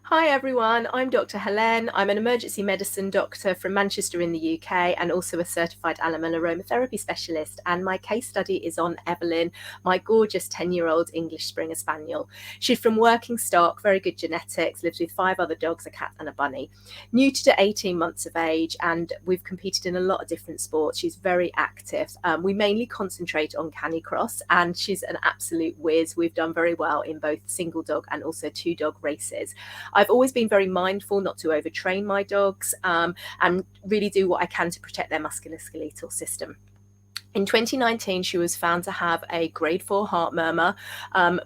Hi everyone, I'm Dr. Helene. I'm an emergency medicine doctor from Manchester in the UK and also a certified animal aromatherapy specialist. And my case study is on Evelyn, my gorgeous 10-year-old English Springer Spaniel. She's from working stock, very good genetics, lives with 5 other dogs, a cat and a bunny. New to 18 months of age, and we've competed in a lot of different sports. She's very active. We mainly concentrate on canicross, and she's an absolute whiz. We've done very well in both single dog and also 2-dog races. I've always been very mindful not to overtrain my dogs and really do what I can to protect their musculoskeletal system. In 2019, she was found to have a grade 4 heart murmur,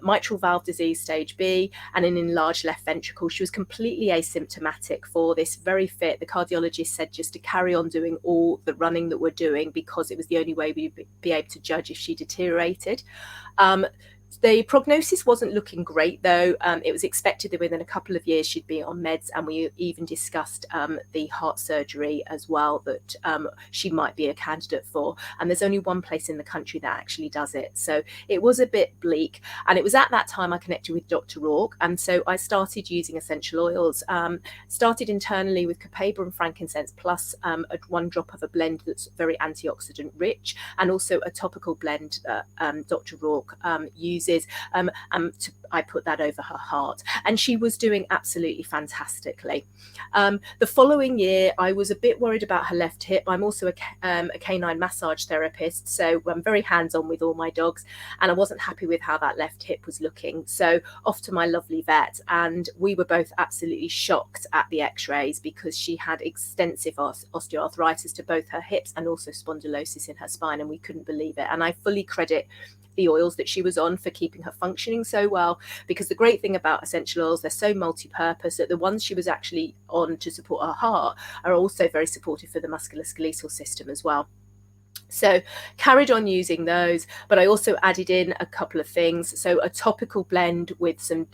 mitral valve disease stage B, and an enlarged left ventricle. She was completely asymptomatic for this, very fit. The cardiologist said just to carry on doing all the running that we're doing because it was the only way we'd be able to judge if she deteriorated. The prognosis wasn't looking great, though. It was expected that within a couple of years she'd be on meds, and we even discussed the heart surgery as well that she might be a candidate for. And there's only one place in the country that actually does it. So it was a bit bleak. And it was at that time I connected with Dr. Rourke. And so I started using essential oils, started internally with copaiba and frankincense, plus 1 drop of a blend that's very antioxidant rich, and also a topical blend that Dr. Rourke uses. I put that over her heart, and she was doing absolutely fantastically. The following year, I was a bit worried about her left hip. I'm also a canine massage therapist, so I'm very hands-on with all my dogs, and I wasn't happy with how that left hip was looking. So off to my lovely vet, and we were both absolutely shocked at the x-rays because she had extensive osteoarthritis to both her hips and also spondylosis in her spine, and we couldn't believe it. And I fully credit the oils that she was on for keeping her functioning so well, because the great thing about essential oils, they're so multi-purpose that the ones she was actually on to support her heart are also very supportive for the musculoskeletal system as well. So carried on using those, but I also added in a couple of things. So a topical blend with some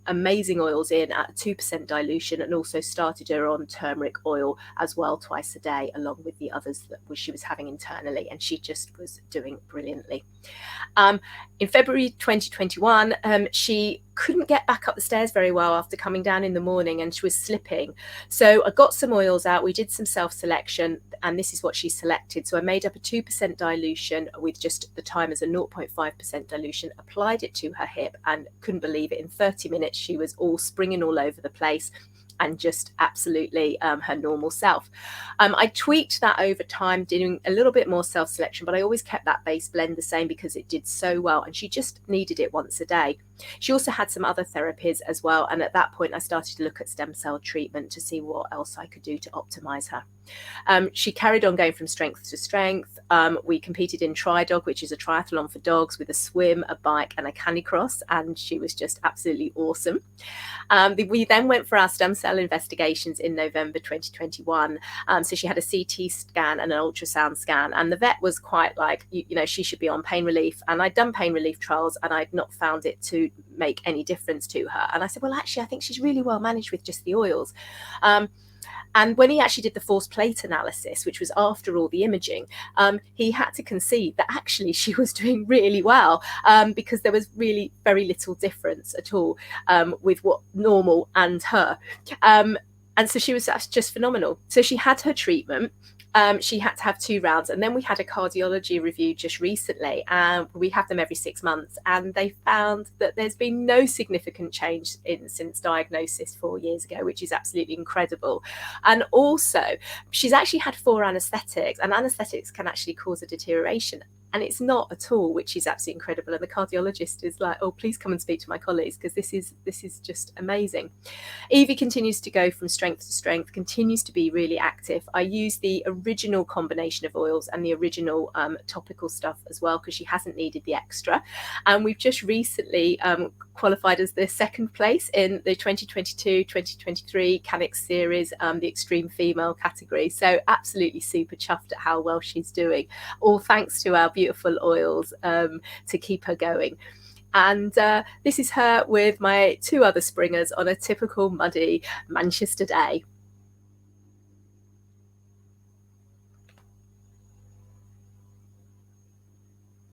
amazing oils in at 2% dilution, and also started her on turmeric oil as well twice a day, along with the others that she was having internally, and she just was doing brilliantly. In February 2021, she couldn't get back up the stairs very well after coming down in the morning, and she was slipping. So I got some oils out, we did some self-selection, and this is what she selected. So I made up a 2% dilution with just the time as a 0.5% dilution, applied it to her hip, and couldn't believe it. In 30 minutes, she was all springing all over the place and just absolutely her normal self. I tweaked that over time, doing a little bit more self-selection, but I always kept that base blend the same because it did so well, and she just needed it once a day. She also had some other therapies as well, and at that point I started to look at stem cell treatment to see what else I could do to optimize her. She carried on going from strength to strength. We competed in Tri-Dog, which is a triathlon for dogs, with a swim, a bike and a canicross, and she was just absolutely awesome. We then went for our stem cell investigations in November 2021. So she had a CT scan and an ultrasound scan, and the vet was quite like, you know, she should be on pain relief. And I'd done pain relief trials and I'd not found it to make any difference to her. And I said, well, actually, I think she's really well managed with just the oils. And when he actually did the force plate analysis, which was after all the imaging, he had to concede that actually she was doing really well, because there was really very little difference at all with what normal and her. And so she was just phenomenal. So she had her treatment. She had to have 2 rounds, and then we had a cardiology review just recently, and we have them every 6 months, and they found that there's been no significant change since diagnosis 4 years ago, which is absolutely incredible. And also she's actually had 4 anesthetics, and anesthetics can actually cause a deterioration, and it's not at all, which is absolutely incredible. And the cardiologist is like, oh, please come and speak to my colleagues, because this is just amazing. Evie continues to go from strength to strength, continues to be really active. I use the original combination of oils and the original topical stuff as well, because she hasn't needed the extra. And we've just recently qualified as the 2nd place in the 2022-2023 Canix series, the extreme female category. So absolutely super chuffed at how well she's doing, all thanks to our beautiful oils to keep her going. And this is her with my 2 other Springers on a typical muddy Manchester day.